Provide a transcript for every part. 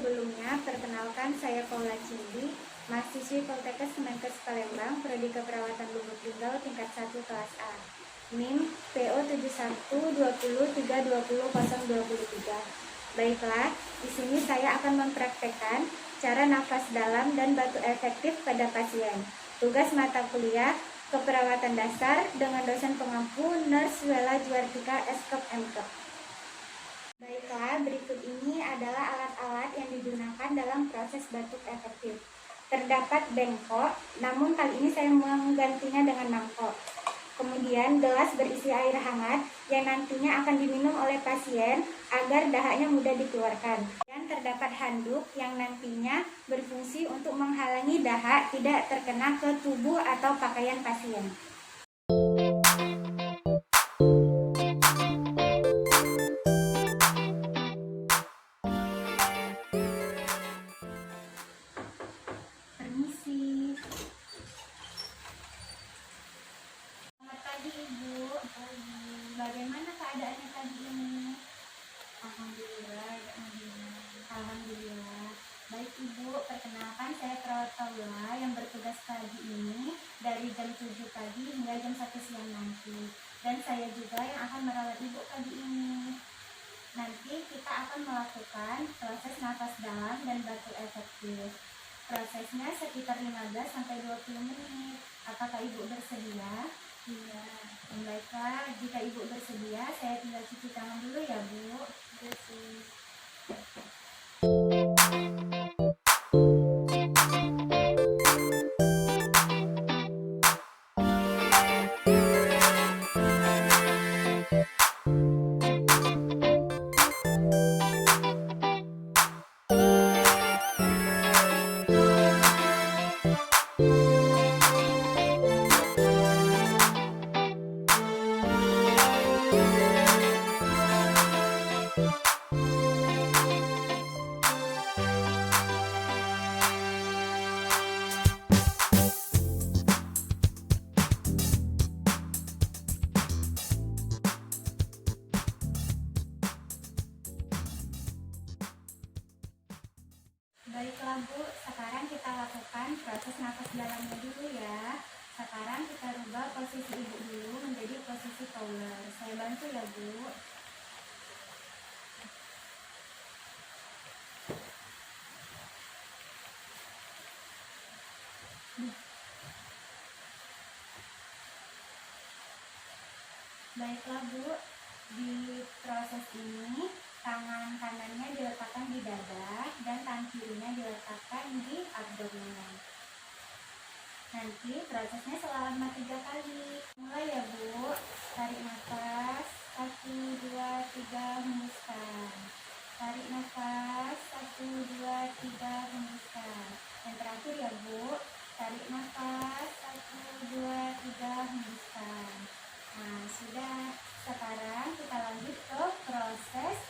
sebelumnya, perkenalkan saya Paula Cindi, mahasiswi Poltekkes Kemenkes Palembang, Prodi Keperawatan Lubuk Linggau tingkat 1 kelas A. NIM PO 7120320023. Baiklah, di sini saya akan mempraktekkan cara nafas dalam dan batuk efektif pada pasien. Tugas mata kuliah Keperawatan Dasar dengan dosen pengampu Nurse Wela Juartika Eskep Mkep. Baiklah, berikut ini adalah alat-alat yang digunakan dalam proses batuk efektif. Terdapat bengkok, namun kali ini saya menggantinya dengan mangkok. Kemudian gelas berisi air hangat yang nantinya akan diminum oleh pasien agar dahaknya mudah dikeluarkan. Dan terdapat handuk yang nantinya berfungsi untuk menghalangi dahak tidak terkena ke tubuh atau pakaian pasien. Permisi. Selamat pagi Ibu. Bagaimana keadaannya tadi ini? Alhamdulillah. Alhamdulillah. Baik Ibu, perkenalkan saya perawat Paula yang bertugas pagi ini dari jam 7 pagi hingga jam 1 siang nanti. Dan saya juga yang akan merawat Ibu pagi ini. Nanti kita akan melakukan proses nafas dalam dan batuk efektif. Prosesnya sekitar 15-20 menit. Apakah Ibu bersedia? Iya. Baiklah, jika Ibu bersedia, saya tinggal cuci tangan dulu ya Bu. Bersih. Baiklah Bu, sekarang kita lakukan proses nafas dalamnya dulu ya. Sekarang kita rubah posisi Ibu dulu menjadi posisi Paula. Saya bantu ya Bu. Baiklah Bu, di proses ini tangan kanannya diletakkan di dada dan tangan kirinya diletakkan di abdomen. Nanti prosesnya selama 3 kali. Mulai ya Bu, tarik nafas 1, 2, 3, hembuskan. Tarik nafas 1, 2, 3, hembuskan. Yang terakhir ya Bu, tarik nafas 1, 2, 3, hembuskan. Nah sudah, sekarang kita lanjut ke proses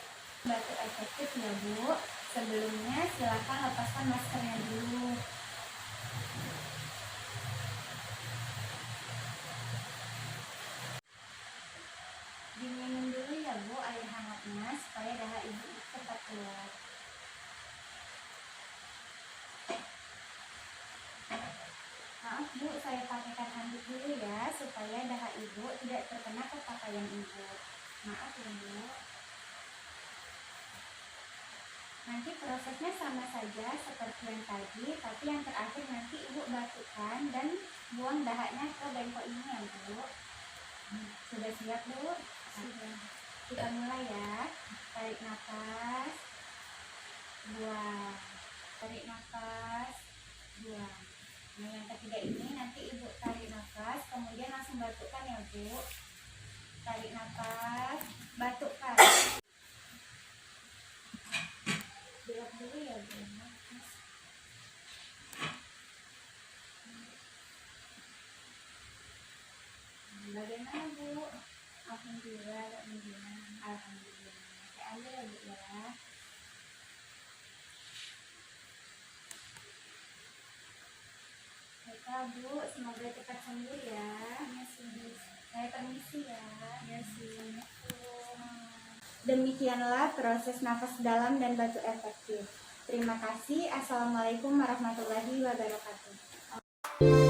batuk efektif ya Bu. Sebelumnya silakan lepaskan maskernya dulu. Diminum dulu ya Bu air hangatnya supaya dahak Ibu cepat keluar. Maaf Bu, saya pakaikan handuk dulu ya supaya dahak Ibu tidak terkena ke pakaian Ibu. Maaf ya Bu. Nanti prosesnya sama saja seperti yang tadi, tapi yang terakhir nanti Ibu batukkan dan buang dahaknya ke bengkok ini ya Bu. Sudah siap Bu? Sudah. Kita mulai ya. Tarik nafas, buang. Tarik nafas, buang. Nah yang ketiga ini nanti Ibu tarik nafas, kemudian langsung batukkan ya Bu. Tarik nafas, batukkan. Belok dulu ya Bu. Bagaimana Bu? Alhamdulillah, alhamdulillah. Saya ambil ya Bu ya. Baiklah Bu, semoga cepat sembuh ya. Saya permisi ya. Demikianlah proses nafas dalam dan batuk efektif. Terima kasih. Assalamualaikum warahmatullahi wabarakatuh.